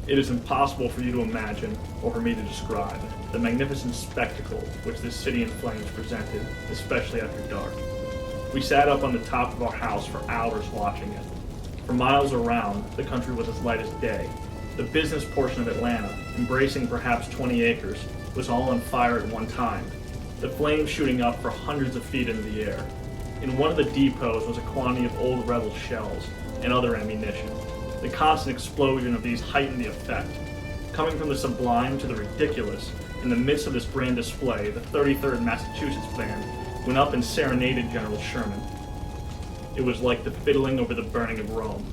It is impossible for you to imagine, or for me to describe, the magnificent spectacle which this city in flames presented, especially after dark. We sat up on the top of our house for hours watching it. For miles around, the country was as light as day. The business portion of Atlanta, embracing perhaps 20 acres, was all on fire at one time, the flames shooting up for hundreds of feet into the air. In one of the depots was a quantity of old rebel shells and other ammunition. The constant explosion of these heightened the effect. Coming from the sublime to the ridiculous, in the midst of this grand display, the 33rd Massachusetts Band went up and serenaded General Sherman. It was like the fiddling over the burning of Rome.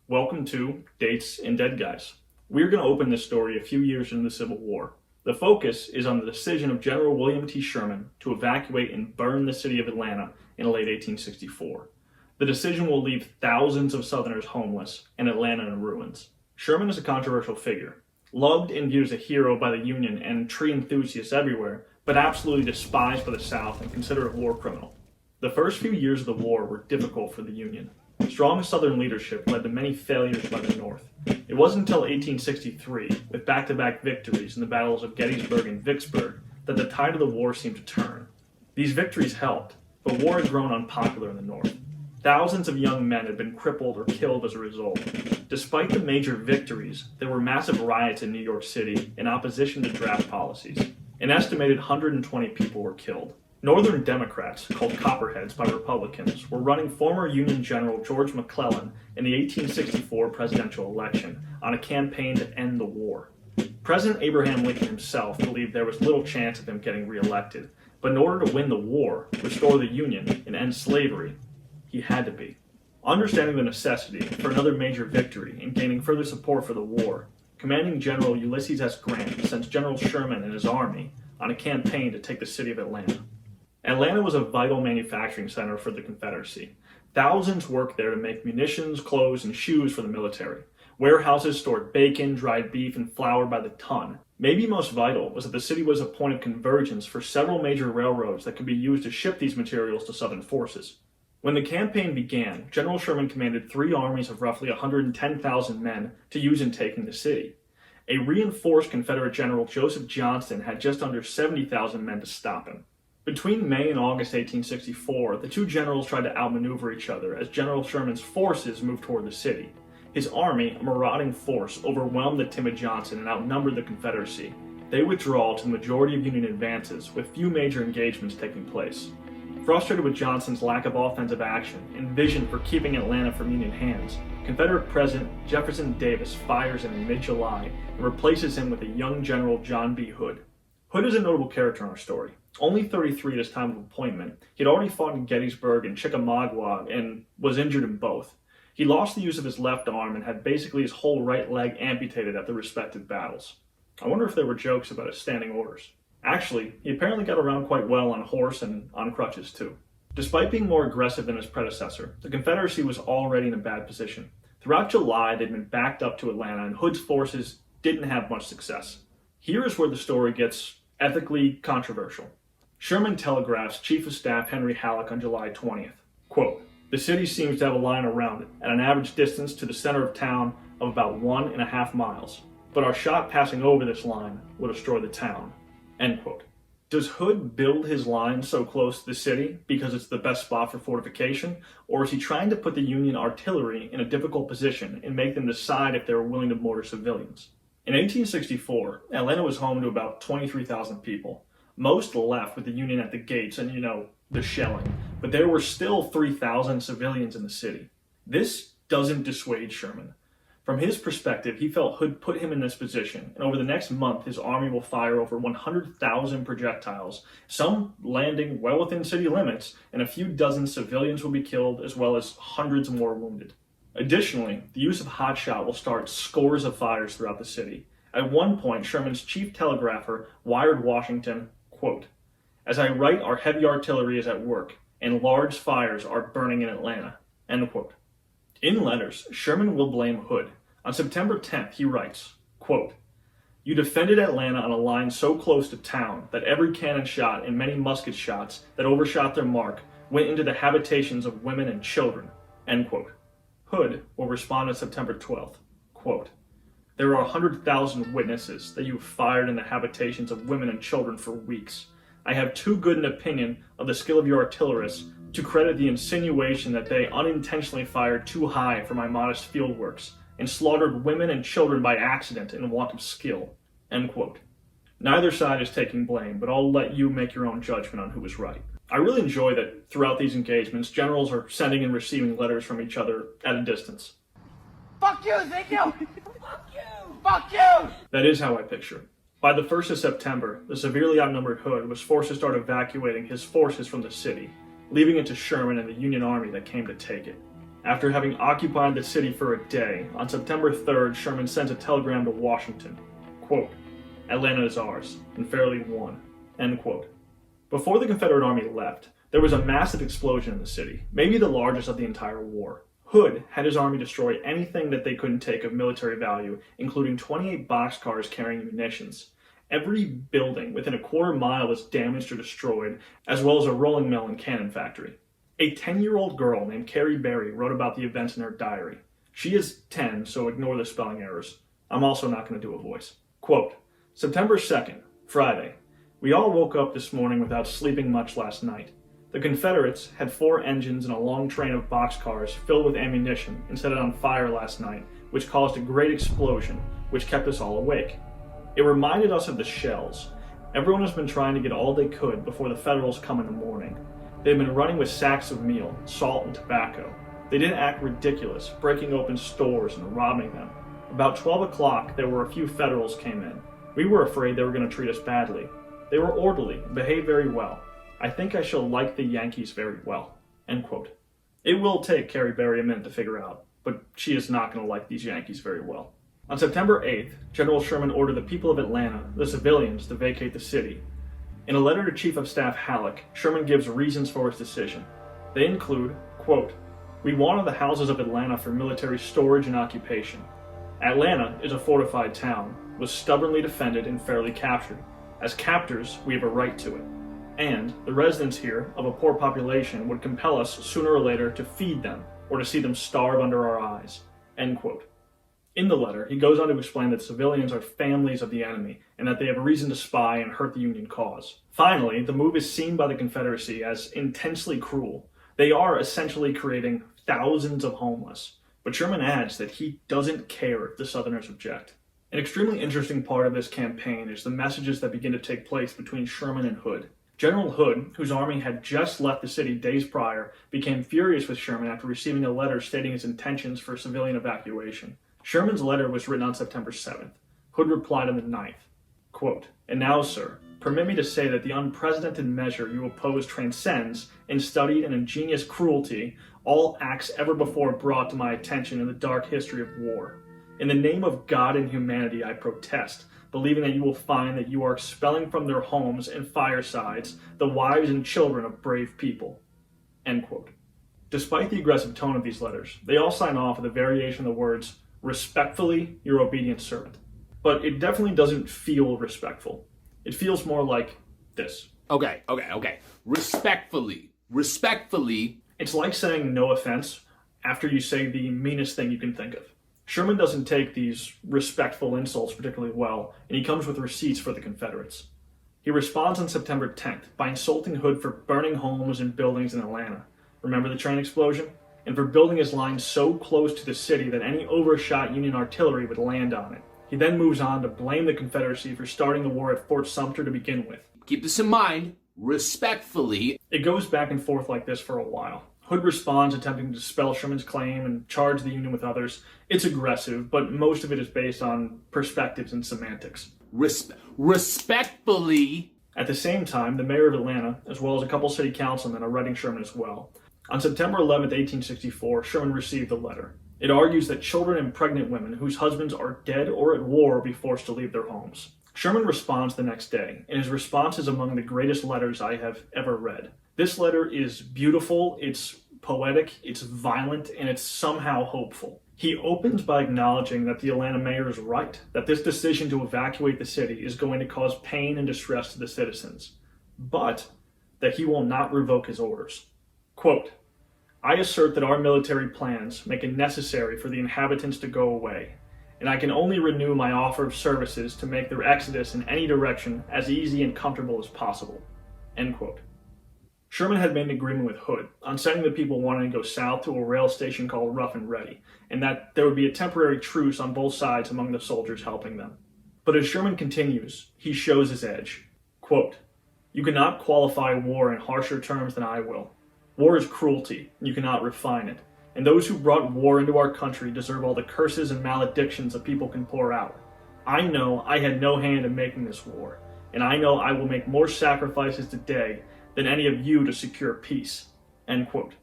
Welcome to Dates and Dead Guys. We're going to open this story a few years into the Civil War. The focus is on the decision of General William T. Sherman to evacuate and burn the city of Atlanta in late 1864. The decision will leave thousands of Southerners homeless and Atlanta in ruins. Sherman is a controversial figure, loved and viewed as a hero by the Union and tree enthusiasts everywhere, but absolutely despised by the South and considered a war criminal. The first few years of the war were difficult for the Union. Strong Southern leadership led to many failures by the North. It wasn't until 1863, with back-to-back victories in the battles of Gettysburg and Vicksburg, that the tide of the war seemed to turn. These victories helped, but war had grown unpopular in the North. Thousands of young men had been crippled or killed as a result. Despite the major victories, there were massive riots in New York City in opposition to draft policies. An estimated 120 people were killed. Northern Democrats, called Copperheads by Republicans, were running former Union General George McClellan in the 1864 presidential election on a campaign to end the war. President Abraham Lincoln himself believed there was little chance of him getting reelected, but in order to win the war, restore the Union, and end slavery, he had to be. Understanding the necessity for another major victory and gaining further support for the war, Commanding General Ulysses S. Grant sent General Sherman and his army on a campaign to take the city of Atlanta. Atlanta was a vital manufacturing center for the Confederacy. Thousands worked there to make munitions, clothes, and shoes for the military. Warehouses stored bacon, dried beef, and flour by the ton. Maybe most vital was that the city was a point of convergence for several major railroads that could be used to ship these materials to Southern forces. When the campaign began, General Sherman commanded 3 armies of roughly 110,000 men to use in taking the city. A reinforced Confederate General Joseph Johnston had just under 70,000 men to stop him. Between May and August 1864, the two generals tried to outmaneuver each other as General Sherman's forces moved toward the city. His army, a marauding force, overwhelmed the timid Johnston and outnumbered the Confederacy. They withdrew to the majority of Union advances, with few major engagements taking place. Frustrated with Johnston's lack of offensive action and vision for keeping Atlanta from Union hands, Confederate President Jefferson Davis fires him in mid-July and replaces him with a young General John B. Hood. Hood is a notable character in our story. Only 33 at his time of appointment, he had already fought in Gettysburg and Chickamauga and was injured in both. He lost the use of his left arm and had basically his whole right leg amputated at the respective battles. I wonder if there were jokes about his standing orders. Actually, he apparently got around quite well on a horse and on crutches too. Despite being more aggressive than his predecessor, the Confederacy was already in a bad position. Throughout July, they'd been backed up to Atlanta and Hood's forces didn't have much success. Here is where the story gets ethically controversial. Sherman telegraphs Chief of Staff Henry Halleck on July 20th, quote, "The city seems to have a line around it at an average distance to the center of town of about 1.5 miles, but our shot passing over this line will destroy the town." End quote. Does Hood build his line so close to the city because it's the best spot for fortification, or is he trying to put the Union artillery in a difficult position and make them decide if they were willing to mortar civilians? In 1864, Atlanta was home to about 23,000 people. Most left with the Union at the gates and, the shelling, but there were still 3,000 civilians in the city. This doesn't dissuade Sherman. From his perspective, he felt Hood put him in this position, and over the next month, his army will fire over 100,000 projectiles, some landing well within city limits, and a few dozen civilians will be killed, as well as hundreds more wounded. Additionally, the use of hot shot will start scores of fires throughout the city. At one point, Sherman's chief telegrapher wired Washington, quote, "As I write, our heavy artillery is at work, and large fires are burning in Atlanta." End quote. In letters, Sherman will blame Hood. On September 10th, he writes, quote, "You defended Atlanta on a line so close to town that every cannon shot and many musket shots that overshot their mark went into the habitations of women and children." End quote. Hood will respond on September 12th, quote, "There are 100,000 witnesses that you have fired in the habitations of women and children for weeks. I have too good an opinion of the skill of your artillerists to credit the insinuation that they unintentionally fired too high for my modest field works and slaughtered women and children by accident and want of skill." End quote. Neither side is taking blame, but I'll let you make your own judgment on who was right. I really enjoy that throughout these engagements, generals are sending and receiving letters from each other at a distance. Fuck you, Ezekiel! Fuck you! Fuck you! That is how I picture it. By the 1st of September, the severely outnumbered Hood was forced to start evacuating his forces from the city, leaving it to Sherman and the Union Army that came to take it. After having occupied the city for a day, on September 3rd, Sherman sends a telegram to Washington, quote, "Atlanta is ours, and fairly won," end quote. Before the Confederate Army left, there was a massive explosion in the city, maybe the largest of the entire war. Hood had his army destroy anything that they couldn't take of military value, including 28 boxcars carrying munitions. Every building within a quarter mile was damaged or destroyed, as well as a rolling mill and cannon factory. A 10-year-old girl named Carrie Berry wrote about the events in her diary. She is 10, so ignore the spelling errors. I'm also not going to do a voice. Quote, "September 2nd, Friday. We all woke up this morning without sleeping much last night. The Confederates had 4 engines and a long train of boxcars filled with ammunition and set it on fire last night, which caused a great explosion, which kept us all awake. It reminded us of the shells. Everyone has been trying to get all they could before the Federals come in the morning. They've been running with sacks of meal, salt, and tobacco. They didn't act ridiculous, breaking open stores and robbing them. About 12 o'clock, there were a few Federals came in. We were afraid they were going to treat us badly. They were orderly and behaved very well. I think I shall like the Yankees very well." End quote. It will take Carrie Berry a minute to figure out, but she is not going to like these Yankees very well. On September 8th, General Sherman ordered the people of Atlanta, the civilians, to vacate the city. In a letter to Chief of Staff Halleck, Sherman gives reasons for his decision. They include, quote, "We wanted the houses of Atlanta for military storage and occupation. Atlanta is a fortified town, was stubbornly defended and fairly captured. As captors, we have a right to it. And the residents here of a poor population would compel us sooner or later to feed them or to see them starve under our eyes." End quote. In the letter, he goes on to explain that civilians are families of the enemy and that they have a reason to spy and hurt the Union cause. Finally, the move is seen by the Confederacy as intensely cruel. They are essentially creating thousands of homeless. But Sherman adds that he doesn't care if the Southerners object. An extremely interesting part of this campaign is the messages that begin to take place between Sherman and Hood. General Hood, whose army had just left the city days prior, became furious with Sherman after receiving a letter stating his intentions for civilian evacuation. Sherman's letter was written on September 7th. Hood replied on the 9th, quote, "And now, sir, permit me to say that the unprecedented measure you oppose transcends, in studied and ingenious cruelty, all acts ever before brought to my attention in the dark history of war. In the name of God and humanity, I protest, believing that you will find that you are expelling from their homes and firesides the wives and children of brave people." End quote. Despite the aggressive tone of these letters, they all sign off with a variation of the words, "Respectfully, your obedient servant." But it definitely doesn't feel respectful. It feels more like this. Okay. Respectfully. It's like saying no offense after you say the meanest thing you can think of. Sherman doesn't take these respectful insults particularly well, and he comes with receipts for the Confederates. He responds on September 10th by insulting Hood for burning homes and buildings in Atlanta. Remember the train explosion? And for building his lines so close to the city that any overshot Union artillery would land on it. He then moves on to blame the Confederacy for starting the war at Fort Sumter to begin with. Keep this in mind, respectfully. It goes back and forth like this for a while. Hood responds, attempting to dispel Sherman's claim and charge the Union with others. It's aggressive, but most of it is based on perspectives and semantics. Respectfully. At the same time, the mayor of Atlanta, as well as a couple city councilmen, are writing Sherman as well. On September 11th, 1864, Sherman received a letter. It argues that children and pregnant women whose husbands are dead or at war will be forced to leave their homes. Sherman responds the next day, and his response is among the greatest letters I have ever read. This letter is beautiful, it's poetic, it's violent, and it's somehow hopeful. He opens by acknowledging that the Atlanta mayor is right, that this decision to evacuate the city is going to cause pain and distress to the citizens, but that he will not revoke his orders. Quote, I assert that our military plans make it necessary for the inhabitants to go away, and I can only renew my offer of services to make their exodus in any direction as easy and comfortable as possible." End quote. Sherman had made an agreement with Hood on sending the people wanting to go south to a rail station called Rough and Ready, and that there would be a temporary truce on both sides among the soldiers helping them. But as Sherman continues, he shows his edge. Quote, "You cannot qualify war in harsher terms than I will. War is cruelty, and you cannot refine it. And those who brought war into our country deserve all the curses and maledictions that people can pour out. I know I had no hand in making this war, and I know I will make more sacrifices today than any of you to secure peace." End quote.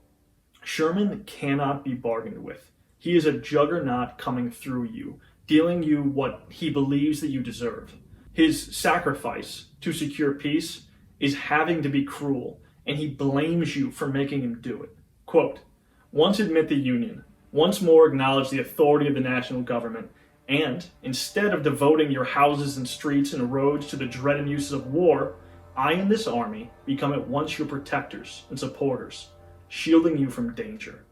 Sherman cannot be bargained with. He is a juggernaut coming through you, dealing you what he believes that you deserve. His sacrifice to secure peace is having to be cruel, and he blames you for making him do it. Quote, "Once admit the Union, once more acknowledge the authority of the national government, and, instead of devoting your houses and streets and roads to the dread and uses of war, I and this army become at once your protectors and supporters, shielding you from danger."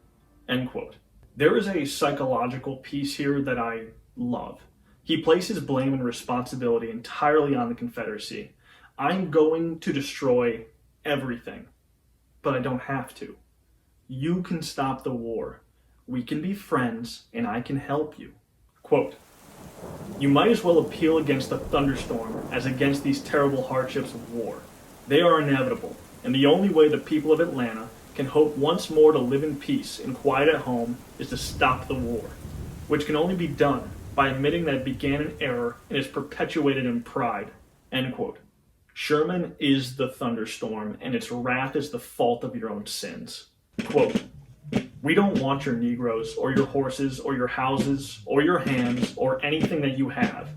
End quote. There is a psychological piece here that I love. He places blame and responsibility entirely on the Confederacy. I'm going to destroy everything, but I don't have to. You can stop the war. We can be friends, and I can help you. Quote, "You might as well appeal against the thunderstorm as against these terrible hardships of war. They are inevitable, and the only way the people of Atlanta can hope once more to live in peace and quiet at home is to stop the war, which can only be done by admitting that it began in error and is perpetuated in pride." End quote. Sherman is the thunderstorm, and its wrath is the fault of your own sins. Quote, "We don't want your Negroes, or your horses, or your houses, or your hands, or anything that you have.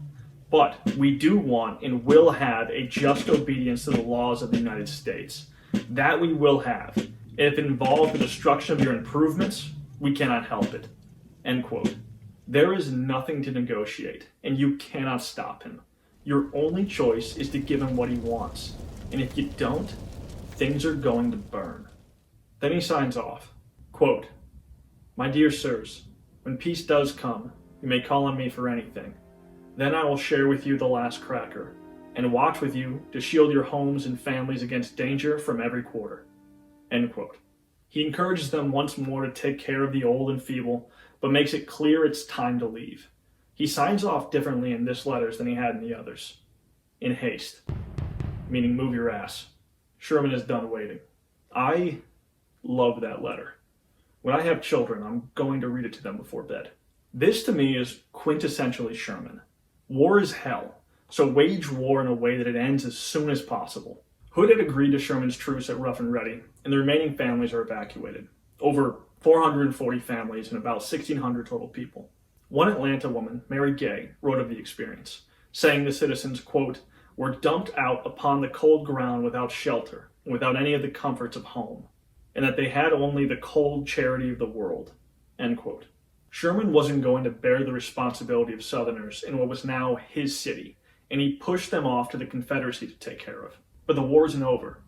But we do want and will have a just obedience to the laws of the United States. That we will have. And if it involves the destruction of your improvements, we cannot help it." End quote. There is nothing to negotiate, and you cannot stop him. Your only choice is to give him what he wants. And if you don't, things are going to burn. Then he signs off. Quote, "My dear sirs, when peace does come, you may call on me for anything. Then I will share with you the last cracker, and watch with you to shield your homes and families against danger from every quarter." End quote. He encourages them once more to take care of the old and feeble, but makes it clear it's time to leave. He signs off differently in this letter than he had in the others. "In haste," meaning move your ass. Sherman is done waiting. I love that letter. When I have children, I'm going to read it to them before bed. This to me is quintessentially Sherman. War is hell, so wage war in a way that it ends as soon as possible. Hood had agreed to Sherman's truce at Rough and Ready, and the remaining families are evacuated. Over 440 families and about 1,600 total people. One Atlanta woman, Mary Gay, wrote of the experience, saying the citizens, quote, "were dumped out upon the cold ground without shelter, and without any of the comforts of home, and that they had only the cold charity of the world." End quote. Sherman wasn't going to bear the responsibility of Southerners in what was now his city, and he pushed them off to the Confederacy to take care of. But the war isn't over,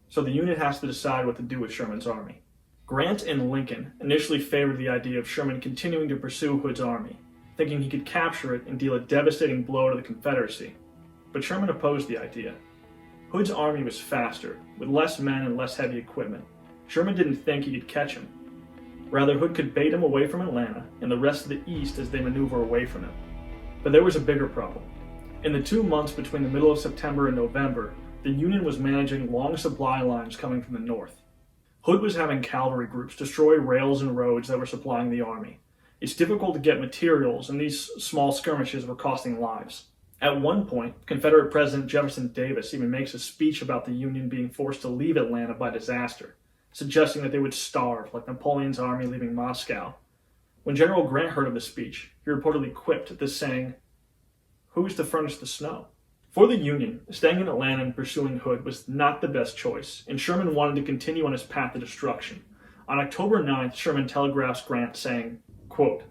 so the unit has to decide what to do with Sherman's army. Grant and Lincoln initially favored the idea of Sherman continuing to pursue Hood's army, thinking he could capture it and deal a devastating blow to the Confederacy. But Sherman opposed the idea. Hood's army was faster, with less men and less heavy equipment. Sherman didn't think he could catch him. Rather, Hood could bait him away from Atlanta and the rest of the East as they maneuver away from him. But there was a bigger problem. In the 2 months between the middle of September and November, the Union was managing long supply lines coming from the north. Hood was having cavalry groups destroy rails and roads that were supplying the army. It's difficult to get materials, and these small skirmishes were costing lives. At one point, Confederate President Jefferson Davis even makes a speech about the Union being forced to leave Atlanta by disaster, suggesting that they would starve like Napoleon's army leaving Moscow. When General Grant heard of the speech, he reportedly quipped this saying, "Who's to furnish the snow?" For the Union, staying in Atlanta and pursuing Hood was not the best choice, and Sherman wanted to continue on his path to destruction. On October 9th, Sherman telegraphs Grant saying, quote,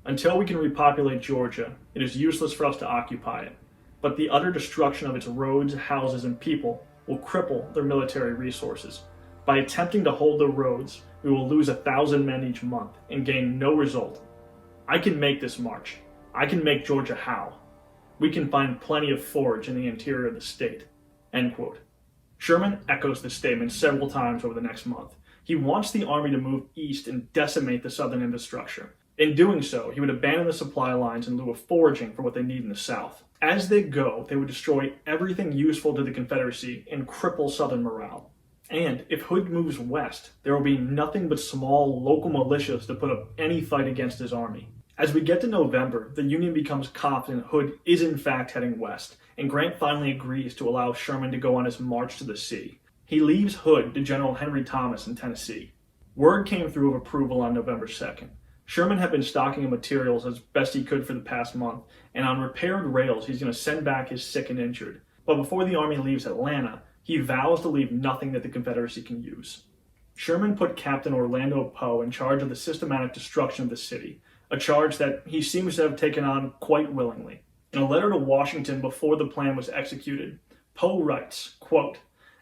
"Until we can repopulate Georgia, it is useless for us to occupy it, but the utter destruction of its roads, houses, and people will cripple their military resources. By attempting to hold the roads, We will lose 1,000 men each month and gain no result. I can make this march. I can make Georgia howl. We can find plenty of forage in the interior of the state." End quote. Sherman echoes this statement several times over the next month. He wants the army to move east and decimate the southern infrastructure. In doing so, he would abandon the supply lines in lieu of foraging for what they need in the south. As they go, they would destroy everything useful to the Confederacy and cripple southern morale. And if Hood moves west, there will be nothing but small local militias to put up any fight against his army. As we get to November, the Union becomes confident Hood is in fact heading west, and Grant finally agrees to allow Sherman to go on his march to the sea. He leaves Hood to General Henry Thomas in Tennessee. Word came through of approval on November 2nd. Sherman had been stocking up materials as best he could for the past month, and on repaired rails he's going to send back his sick and injured. But before the army leaves Atlanta, he vows to leave nothing that the Confederacy can use. Sherman put Captain Orlando Poe in charge of the systematic destruction of the city, a charge that he seems to have taken on quite willingly. In a letter to Washington before the plan was executed, Poe writes, quote,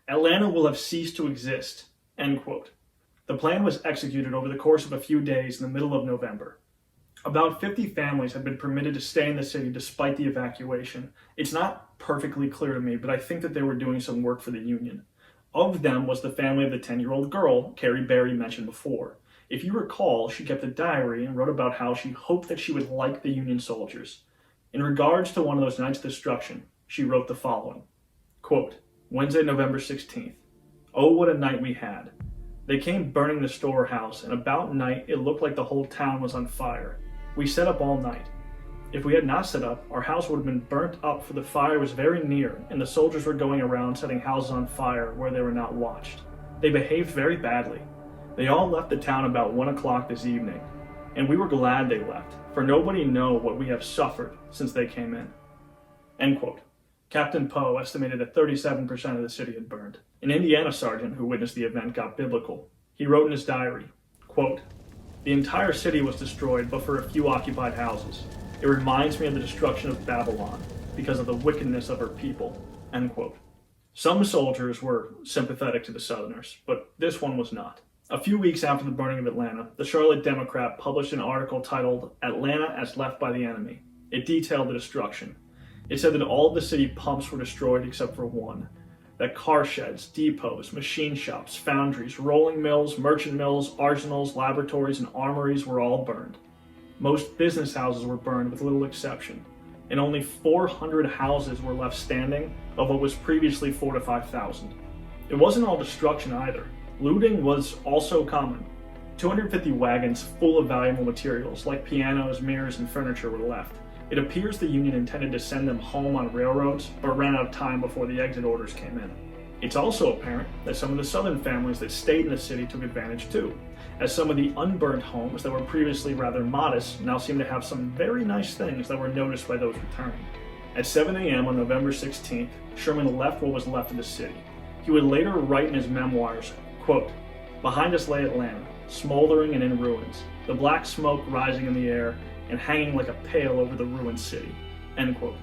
"Atlanta will have ceased to exist," end quote. The plan was executed over the course of a few days in the middle of November. About 50 families had been permitted to stay in the city despite the evacuation. It's not perfectly clear to me, but I think that they were doing some work for the Union. Of them was the family of the 10-year-old girl Carrie Berry mentioned before. If you recall, she kept a diary and wrote about how she hoped that she would like the Union soldiers. In regards to one of those nights of destruction, she wrote the following, quote, "Wednesday, November 16th. Oh, what a night we had. They came burning the storehouse, and about night it looked like the whole town was on fire. We set up all night. If we had not set up, our house would have been burnt up, for the fire was very near, and the soldiers were going around setting houses on fire where they were not watched. They behaved very badly. They all left the town about 1 o'clock this evening, and we were glad they left, for nobody knows what we have suffered since they came in." End quote. Captain Poe estimated that 37% of the city had burned. An Indiana sergeant who witnessed the event got biblical. He wrote in his diary, quote, "The entire city was destroyed but for a few occupied houses. It reminds me of the destruction of Babylon because of the wickedness of her people." End quote. Some soldiers were sympathetic to the Southerners, but this one was not. A few weeks after the burning of Atlanta, the Charlotte Democrat published an article titled "Atlanta as Left by the Enemy." It detailed the destruction. It said that all of the city pumps were destroyed except for one, that car sheds, depots, machine shops, foundries, rolling mills, merchant mills, arsenals, laboratories, and armories were all burned. Most business houses were burned with little exception, and only 400 houses were left standing of what was previously 4,000 to 5,000. It wasn't all destruction either. Looting was also common. 250 wagons full of valuable materials like pianos, mirrors, and furniture were left. It appears the Union intended to send them home on railroads, but ran out of time before the exit orders came in. It's also apparent that some of the Southern families that stayed in the city took advantage too, as some of the unburnt homes that were previously rather modest now seem to have some very nice things that were noticed by those returning. At 7 a.m. on November 16th, Sherman left what was left of the city. He would later write in his memoirs, quote, "Behind us lay Atlanta, smoldering and in ruins, the black smoke rising in the air and hanging like a pale over the ruined city." End quote.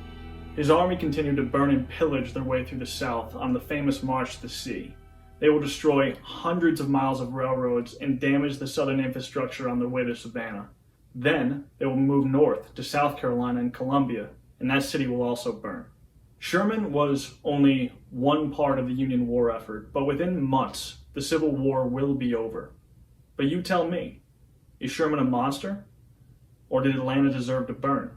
His army continued to burn and pillage their way through the South on the famous March to the Sea. They will destroy hundreds of miles of railroads and damage the southern infrastructure on their way to Savannah. Then they will move north to South Carolina and Columbia, and that city will also burn. Sherman was only one part of the Union war effort, but within months, the Civil War will be over. But you tell me, is Sherman a monster? Or did Atlanta deserve to burn?